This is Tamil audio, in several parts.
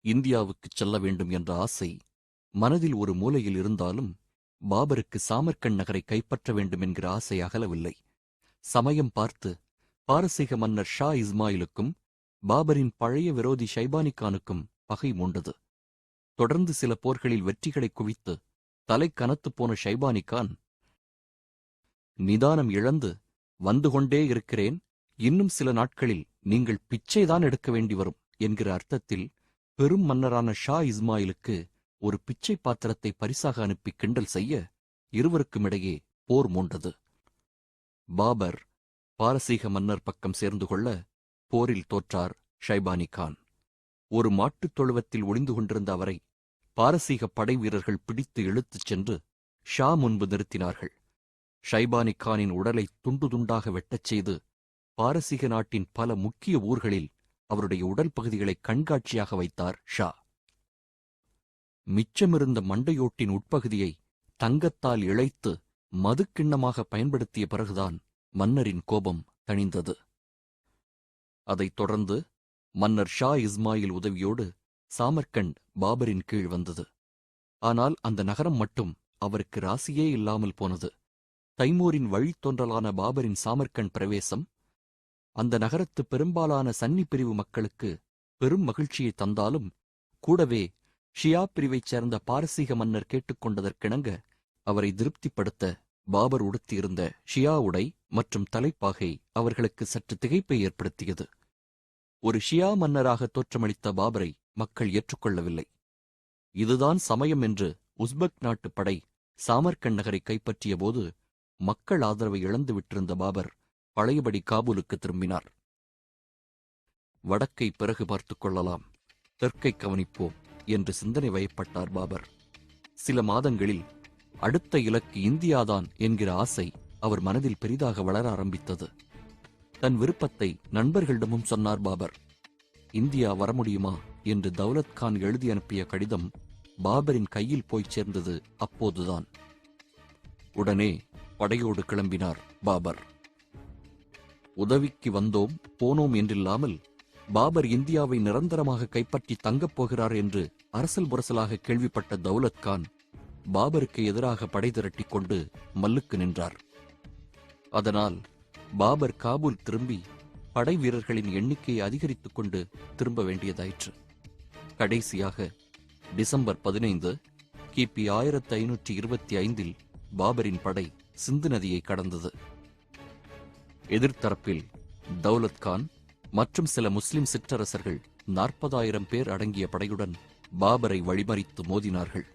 இந்தியாவுக்குச் செல்ல வேண்டும் என்ற ஆசை மனதில் ஒரு மூலையில் இருந்தாலும் பாபருக்கு சாமர்கண்ட் நகரை கைப்பற்ற வேண்டும் என்கிற ஆசை அகலவில்லை. சமயம் பார்த்து பாரசீக மன்னர் ஷா இஸ்மாயிலுக்கும் பாபரின் பழைய விரோதி ஷைபானி கானுக்கும் பகை மூண்டது. தொடர்ந்து சில போர்களில் வெற்றிகளை குவித்து தலை கனத்துப் போன ஷைபானி கான், நிதானம் இழந்து வந்து கொண்டே இருக்கிறேன், இன்னும் சில நாட்களில் நீங்கள் பிச்சைதான் எடுக்க வேண்டி வரும் என்கிற அர்த்தத்தில் பெரும் மன்னரான ஷா இஸ்மாயிலுக்கு ஒரு பிச்சை பாத்திரத்தை பரிசாக அனுப்பி கிண்டல் செய்ய இருவருக்குமிடையே போர் மூண்டது. பாபர் பாரசீக மன்னர் பக்கம் சேர்ந்து கொள்ள போரில் தோற்றார் ஷைபானி கான். ஒரு மாட்டுத் தொழுவத்தில் ஒளிந்து கொண்டிருந்த அவரை பாரசீக படை வீரர்கள் பிடித்து இழுத்துச் சென்று ஷா முன்பு நிறுத்தினார்கள். ஷைபானி கானின் உடலை துண்டு துண்டாக வெட்டச் செய்து பாரசீக நாட்டின் பல முக்கிய ஊர்களில் அவருடைய உடல் பகுதிகளை கண்காட்சியாக வைத்தார் ஷா. மிச்சமிருந்த மண்டையோட்டின் உட்பகுதியை தங்கத்தால் இழைத்து மதுக்கிண்ணமாக பயன்படுத்திய பிறகுதான் மன்னரின் கோபம் தணிந்தது. அதைத் தொடர்ந்து மன்னர் ஷா இஸ்மாயில் உதவியோடு சாமர்கண்ட் பாபரின் கீழ் வந்தது. ஆனால் அந்த நகரம் மட்டும் அவருக்கு ராசியே இல்லாமல் போனது. தைமூரின் வழித்தோன்றலான பாபரின் சாமர்கண்ட் பிரவேசம் அந்த நகரத்து பெரும்பாலான சன்னி பிரிவு மக்களுக்கு பெரும் மகிழ்ச்சியை தந்தாலும், கூடவே ஷியா பிரிவைச் சேர்ந்த பாரசீக மன்னர் கேட்டுக்கொண்டதற்கிணங்க அவரை திருப்திப்படுத்த பாபர் உடுத்தியிருந்த ஷியா உடை மற்றும் தலைப்பாகை அவர்களுக்கு சற்று திகைப்பை ஏற்படுத்தியது. ஒரு ஷியா மன்னராக தோற்றமளித்த பாபரை மக்கள் ஏற்றுக்கொள்ளவில்லை. இதுதான் சமயம் என்று உஸ்பெக் நாட்டு படை சாமர்கண்ட் நகரை கைப்பற்றிய போது மக்கள் ஆதரவை இழந்துவிட்டிருந்த பாபர் பழையபடி காபூலுக்கு திரும்பினார். வடக்கை பிறகு பார்த்துக் கொள்ளலாம், தெற்கை கவனிப்போம் என்று சிந்தனை வயப்பட்டார் பாபர். சில மாதங்களில் அடுத்த இலக்கு இந்தியாதான் என்கிற ஆசை அவர் மனதில் பெரிதாக வளர ஆரம்பித்தது. தன் விருப்பத்தை நண்பர்களிடமும் சொன்னார் பாபர். இந்தியா வர முடியுமா என்று தௌலத் கான் எழுதி அனுப்பிய கடிதம் பாபரின் கையில் போய்ச் சேர்ந்தது அப்போதுதான். உடனே படையோடு கிளம்பினார் பாபர். உதவிக்கு வந்தோம் போனோம் என்றில்லாமல் பாபர் இந்தியாவை நிரந்தரமாக கைப்பற்றி தங்கப் போகிறார் என்று அரசல் புரசலாக கேள்விப்பட்ட தௌலத் கான் பாபருக்கு எதிராக படை திரட்டிக் கொண்டு மல்லுக்கு நின்றார். அதனால் பாபர் காபூல் திரும்பி படை வீரர்களின் எண்ணிக்கையை அதிகரித்துக் கொண்டு திரும்ப வேண்டியதாயிற்று. கடைசியாக டிசம்பர் 15 கிபி 1525 பாபரின் படை சிந்து நதியை கடந்தது. எதிர்த்தரப்பில் தௌலத் கான் மற்றும் சில முஸ்லிம் சிற்றரசர்கள் 40,000 பேர் அடங்கிய படையுடன் பாபரை வழிமறித்து மோதினார்கள்.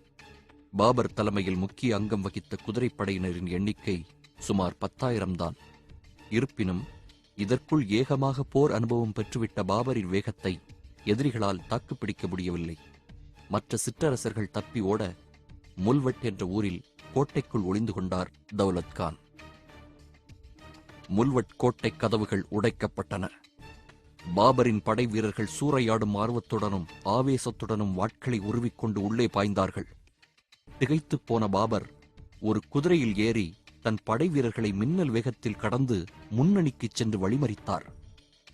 பாபர் தலைமையில் முக்கிய அங்கம் வகித்த குதிரைப்படையினரின் எண்ணிக்கை சுமார் 10,000 தான். இருப்பினும் இதற்குள் ஏகமாக போர் அனுபவம் பெற்றுவிட்ட பாபரின் வேகத்தை எதிரிகளால் தாக்குப்பிடிக்க முடியவில்லை. மற்ற சிற்றரசர்கள் தப்பி ஓட முல்வட் என்ற ஊரில் கோட்டைக்குள் ஒளிந்து கொண்டார் தௌலத் கான். முல்வட் கோட்டை கதவுகள் உடைக்கப்பட்டன. பாபரின் படை வீரர்கள் சூறையாடும் ஆர்வத்துடனும் ஆவேசத்துடனும் வாட்களை உருவிக்கொண்டு உள்ளே பாய்ந்தார்கள். திகைத்துப் போன பாபர் ஒரு குதிரையில் ஏறி தன் படை வீரர்களை மின்னல் வேகத்தில் கடந்து முன்னணிக்குச் சென்று வழிமறித்தார்.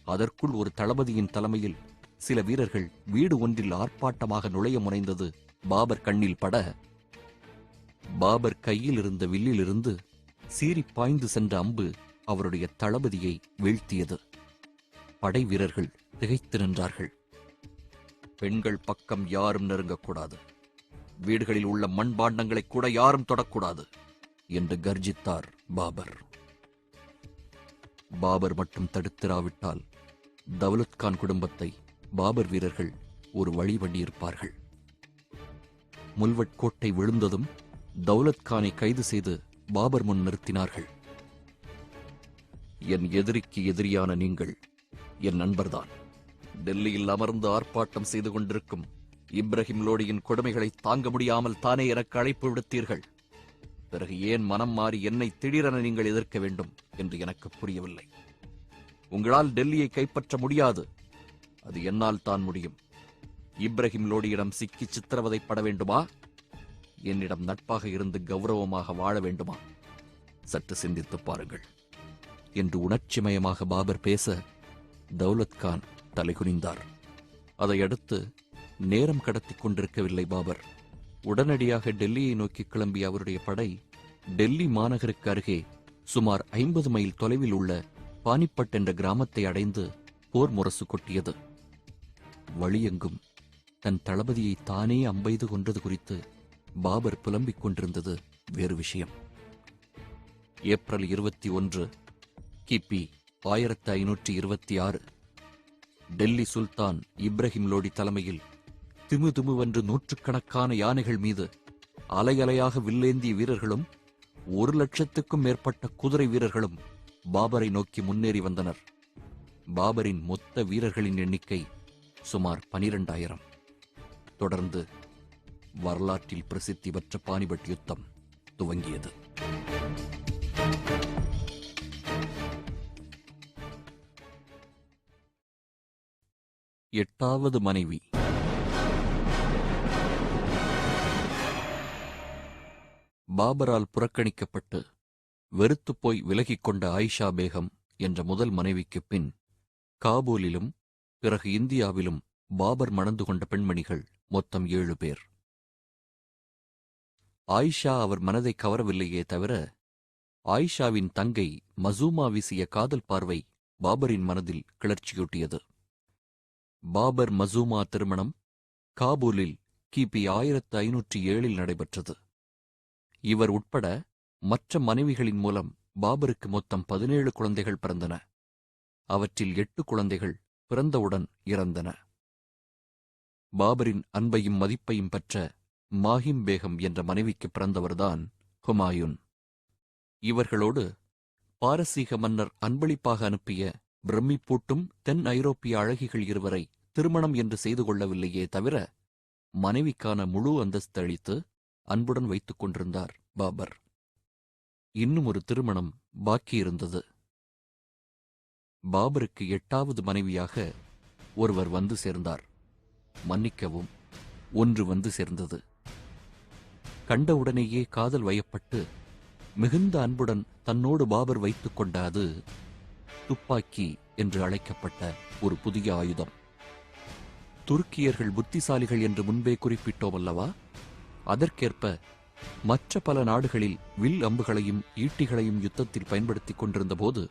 அதற்குள் ஒரு தளபதியின் தலைமையில் சில வீரர்கள் வீடு ஒன்றில் ஆர்ப்பாட்டமாக நுழைய முனைந்தது பாபர் கண்ணில் பட, பாபர் கையில் இருந்த வில்லிலிருந்து சீறி பாய்ந்து சென்ற அம்பு அவருடைய தளபதியை வீழ்த்தியது. படை வீரர்கள் திகைத்து நின்றார்கள். பெண்கள் பக்கம் யாரும் நெருங்கக்கூடாது, வீடுகளில் உள்ள மண்பாண்டங்களை கூட யாரும் தொடக்கூடாது என்று கர்ஜித்தார் பாபர். பாபர் மட்டும் தடுத்திராவிட்டால் தௌலத் கான் குடும்பத்தை பாபர் வீரர்கள் ஒரு வழி பண்ணியிருப்பார்கள். முல்வட் கோட்டை விழுந்ததும் தௌலத் கானை கைது செய்து பாபர் முன் நிறுத்தினார்கள். என் எதிரிக்கு எதிரியான நீங்கள் என் நண்பர்தான். டெல்லியில் அமர்ந்து ஆர்ப்பாட்டம் செய்து கொண்டிருக்கும் இப்ராஹிம் லோடியின் கொடுமைகளை தாங்க முடியாமல் தானே எனக்கு அழைப்பு விடுத்தீர்கள். பிறகு ஏன் மனம் மாறி என்னை திடீரென நீங்கள் எதிர்க்க வேண்டும் என்று எனக்கு புரியவில்லை. உங்களால் டெல்லியை கைப்பற்ற முடியாது, அது என்னால் தான் முடியும். இப்ராஹிம் லோடியிடம் சிக்கி சித்திரவதைப்பட வேண்டுமா? என்னிடம் நட்பாக இருந்து கௌரவமாக வாழ வேண்டுமா? சற்று சிந்தித்துப் பாருங்கள் என்று உணர்ச்சிமயமாக பாபர் பேச தௌலத் கான் தலைகுனிந்தார். அதையடுத்து நேரம் கடத்திக் கொண்டிருக்கவில்லை பாபர். உடனடியாக டெல்லியை நோக்கி கிளம்பிய அவருடைய படை டெல்லி மாநகருக்கு அருகே சுமார் 50 மைல் தொலைவில் உள்ள பானிப்பட் என்ற கிராமத்தை அடைந்து போர் முரசு கொட்டியது. வழியெங்கும் தன் தளபதியை தானே அம்பெய்து கொன்றது குறித்து பாபர் புலம்பிக் கொண்டிருந்தது வேறு விஷயம். ஏப்ரல் 21 கிபி 1526 டெல்லி சுல்தான் இப்ராஹிம் லோடி தலைமையில் திமுதிமுவென்று நூற்றுக்கணக்கான யானைகள் மீது அலையலையாக வில்லேந்திய வீரர்களும் 1,00,000க்கும் மேற்பட்ட குதிரை வீரர்களும் பாபரை நோக்கி முன்னேறி வந்தனர். பாபரின் மொத்த வீரர்களின் எண்ணிக்கை சுமார் 12,000. தொடர்ந்து வரலாற்றில் பிரசித்தி பெற்ற பானிபட் யுத்தம் துவங்கியது. எட்டாவது மனைவி. பாபரால் புறக்கணிக்கப்பட்டு வெறுத்துப்போய் விலகிக் கொண்ட ஆயிஷா பேகம் என்ற முதல் மனைவிக்குப் பின் காபூலிலும் பிறகு இந்தியாவிலும் பாபர் மணந்து கொண்ட பெண்மணிகள் மொத்தம் 7 பேர். ஆயிஷா அவர் மனதை கவரவில்லையே தவிர, ஆயிஷாவின் தங்கை மசூமா வீசிய காதல் பார்வை பாபரின் மனதில் கிளர்ச்சியூட்டியது. பாபர் மசூமா திருமணம் காபூலில் கிபி 1507 நடைபெற்றது. இவர் உட்பட மற்ற மனைவிகளின் மூலம் பாபருக்கு மொத்தம் 17 குழந்தைகள் பிறந்தன. அவற்றில் 8 குழந்தைகள் பிறந்தவுடன் இறந்தன. பாபரின் அன்பையும் மதிப்பையும் பெற்ற மாஹிம் பேகம் என்ற மனைவிக்கு பிறந்தவர்தான் ஹுமாயூன். இவர்களோடு பாரசீக மன்னர் அன்பளிப்பாக அனுப்பிய பிரமிப்பூட்டும் தென் ஐரோப்பிய அழகிகள் 2 திருமணம் என்று செய்து கொள்ளவில்லையே தவிர, மனைவிக்கான முழு அந்தஸ்து அளித்து அன்புடன் வைத்துக் கொண்டிருந்தார் பாபர். இன்னும் ஒரு திருமணம் பாக்கியிருந்தது. பாபருக்கு 8வது மனைவியாக ஒருவர் வந்து சேர்ந்தார். மன்னிக்கவும், ஒன்று வந்து சேர்ந்தது. கண்டவுடனேயே காதல் வயப்பட்டு மிகுந்த அன்புடன் தன்னோடு பாபர் வைத்துக் கொண்ட அது துப்பாக்கி என்று அழைக்கப்பட்ட ஒரு புதிய ஆயுதம். துருக்கியர்கள் புத்திசாலிகள் என்று முன்பே குறிப்பிட்டோம் அல்லவா? அதற்கேற்ப மற்ற பல நாடுகளில் வில் அம்புகளையும் ஈட்டிகளையும் யுத்தத்தில் பயன்படுத்திக் கொண்டிருந்த போது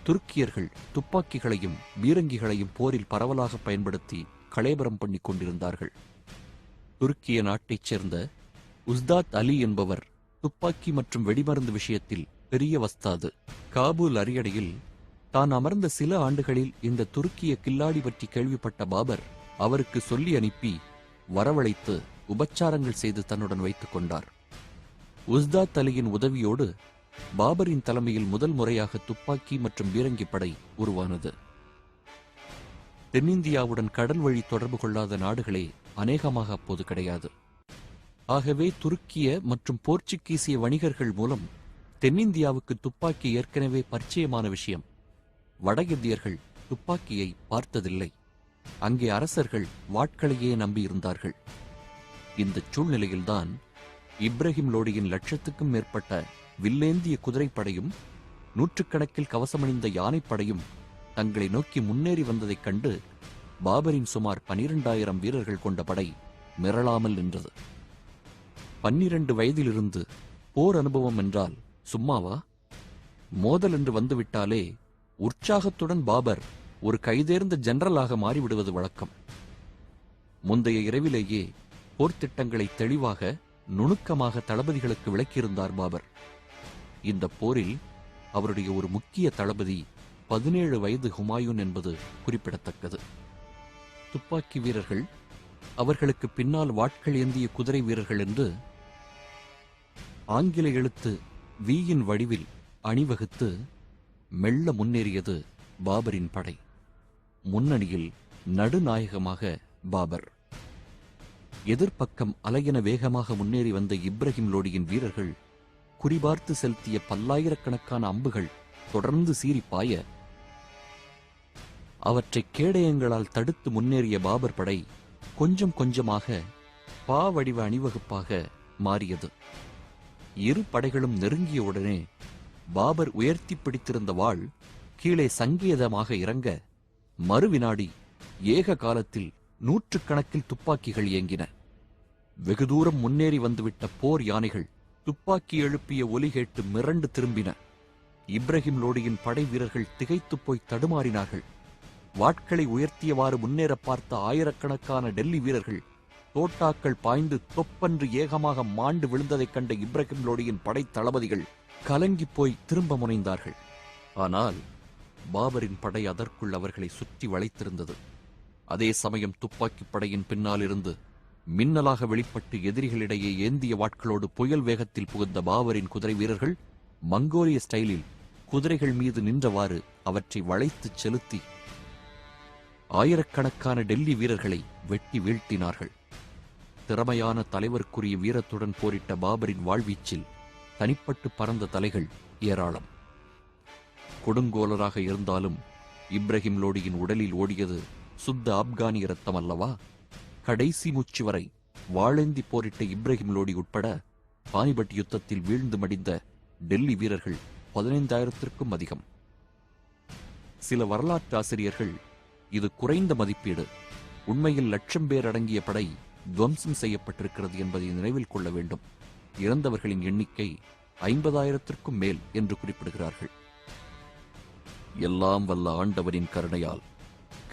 துருக்கியர்கள் துப்பாக்கிகளையும் பீரங்கிகளையும் போரில் பரவலாக பயன்படுத்தி களேபரம் பண்ணிக் கொண்டிருந்தார்கள். துருக்கிய நாட்டைச் சேர்ந்த உஸ்தாத் அலி என்பவர் துப்பாக்கி மற்றும் வெடிமருந்து விஷயத்தில் பெரிய வஸ்தாது. காபூல் அரியணையில் தான் அமர்ந்த சில ஆண்டுகளில் இந்த துருக்கிய கில்லாடி பற்றி கேள்விப்பட்ட பாபர் அவருக்கு சொல்லி அனுப்பி வரவழைத்து உபச்சாரங்கள் செய்து தன்னுடன் வைத்துக் கொண்டார். உஸ்தாத் அலியின் உதவியோடு பாபரின் தலைமையில் முதல் முறையாக துப்பாக்கி மற்றும் பீரங்கி படை உருவானது. தென்னிந்தியாவுடன் கடல் வழி தொடர்பு கொள்ளாத நாடுகளே அநேகமாக அப்போது கிடையாது. ஆகவே துருக்கிய மற்றும் போர்ச்சுகீசிய வணிகர்கள் மூலம் தென்னிந்தியாவுக்கு துப்பாக்கி ஏற்கனவே பரிச்சயமான விஷயம். வட இந்தியர்கள் துப்பாக்கியை பார்த்ததில்லை. அங்கே அரசர்கள் வாட்களையே நம்பியிருந்தார்கள். இந்த சூழ்நிலையில்தான் இப்ராஹிம் லோடியின் 1,00,000க்கும் மேற்பட்ட வில்லேந்திய குதிரைப்படையும் நூற்றுக்கணக்கில் கவசமணிந்த யானைப்படையும் தங்களை நோக்கி முன்னேறி வந்ததைக் கண்டு பாபரின் சுமார் 12,000 வீரர்கள் கொண்ட படை மிரளாமல் நின்றது. 12 வயதிலிருந்து போர் அனுபவம் என்றால் சும்மாவா? மோதல் என்று வந்துவிட்டாலே உற்சாகத்துடன் பாபர் ஒரு கைதேர்ந்த ஜெனரலாக மாறிவிடுவது வழக்கம். முந்தைய இரவிலேயே போர்த்திட்டங்களை தெளிவாக நுணுக்கமாக தளபதிகளுக்கு விளக்கியிருந்தார் பாபர். இந்த போரில் அவருடைய ஒரு முக்கிய தளபதி 17 வயது ஹுமாயூன் என்பது குறிப்பிடத்தக்கது. துப்பாக்கி வீரர்கள், அவர்களுக்கு பின்னால் வாட்கள் ஏந்திய குதிரை வீரர்கள் என்று ஆங்கில எழுத்து வீயின் வடிவில் அணிவகுத்து மெல்ல முன்னேறியது பாபரின் படை. முன்னணியில் நடுநாயகமாக பாபர். எதிர்ப்பக்கம் அலையென வேகமாக முன்னேறி வந்த இப்ராஹிம் லோடியின் வீரர்கள் குறிபார்த்து செலுத்திய பல்லாயிரக்கணக்கான அம்புகள் தொடர்ந்து சீறிப்பாய, அவற்றை கேடயங்களால் தடுத்து முன்னேறிய பாபர் படை கொஞ்சம் கொஞ்சமாக பாவடிவ அணிவகுப்பாக மாறியது. இரு படைகளும் நெருங்கியவுடனே பாபர் உயர்த்தி பிடித்திருந்த வாள் கீழே சங்கேதமாக இறங்க மறுவினாடி ஏக காலத்தில் நூற்றுக்கணக்கில் துப்பாக்கிகள் இயங்கின. வெகு தூரம் முன்னேறி வந்துவிட்ட போர் யானைகள் துப்பாக்கி எழுப்பிய ஒலி கேட்டு மிரண்டு திரும்பின. இப்ராஹிம் லோடியின் படை வீரர்கள் திகைத்துப் போய் தடுமாறினார்கள். வாட்களை உயர்த்தியவாறு முன்னேற பார்த்த ஆயிரக்கணக்கான டெல்லி வீரர்கள் தோட்டாக்கள் பாய்ந்து தொப்பன்று ஏகமாக மாண்டு விழுந்ததைக் கண்ட இப்ராஹிம் லோடியின் படை தளபதிகள் கலங்கிப் போய் திரும்ப முனைந்தார்கள். ஆனால் பாபரின் படை அதற்குள் அவர்களை சுற்றி வளைத்திருந்தது. அதே சமயம் துப்பாக்கிப் படையின் பின்னாலிருந்து மின்னலாக வெளிப்பட்டு எதிரிகளிடையே ஏந்திய வாட்களோடு புயல் வேகத்தில் புகுந்த பாபரின் குதிரை வீரர்கள் மங்கோலிய ஸ்டைலில் குதிரைகள் மீது நின்றவாறு அவற்றை வளைத்துச் செலுத்தி ஆயிரக்கணக்கான டெல்லி வீரர்களை வெட்டி வீழ்த்தினார்கள். திறமையான தலைவருக்குரிய வீரத்துடன் போரிட்ட பாபரின் வாழ்வீச்சில் தனிப்பட்டு பறந்த தலைகள் ஏராளம். கொடுங்கோலராக இருந்தாலும் இப்ராஹிம் லோடியின் உடலில் ஓடியது சுத்த ஆப்கானிய ரத்தம் அல்லவா? கடைசி மூச்சு வரை வாழேந்தி போரிட்ட இப்ராஹிம் லோடி உட்பட பானிபட் யுத்தத்தில் வீழ்ந்து மடிந்த டெல்லி வீரர்கள் 15,000க்கும் அதிகம். சில வரலாற்று ஆசிரியர்கள் இது குறைந்த மதிப்பீடு, உண்மையில் 1,00,000 பேர் அடங்கிய படை துவம்சம் செய்யப்பட்டிருக்கிறது என்பதை நினைவில் கொள்ள வேண்டும், இறந்தவர்களின் எண்ணிக்கை 50,000க்கும் மேல் என்று குறிப்பிடுகிறார்கள். எல்லாம் வல்ல ஆண்டவரின் கருணையால்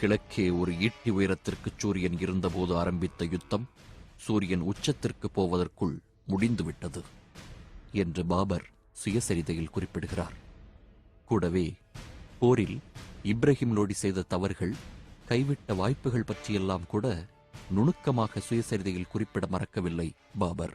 கிழக்கே ஒரு ஈட்டி உயரத்திற்கு சூரியன் இருந்தபோது ஆரம்பித்த யுத்தம் சூரியன் உச்சத்திற்கு போவதற்குள் முடிந்துவிட்டது என்று பாபர் சுயசரிதையில் குறிப்பிடுகிறார். கூடவே போரில் இப்ராஹிம் லோடி செய்த தவறுகள், கைவிட்ட வாய்ப்புகள் பற்றியெல்லாம் கூட நுணுக்கமாக சுயசரிதையில் குறிப்பிட மறக்கவில்லை பாபர்.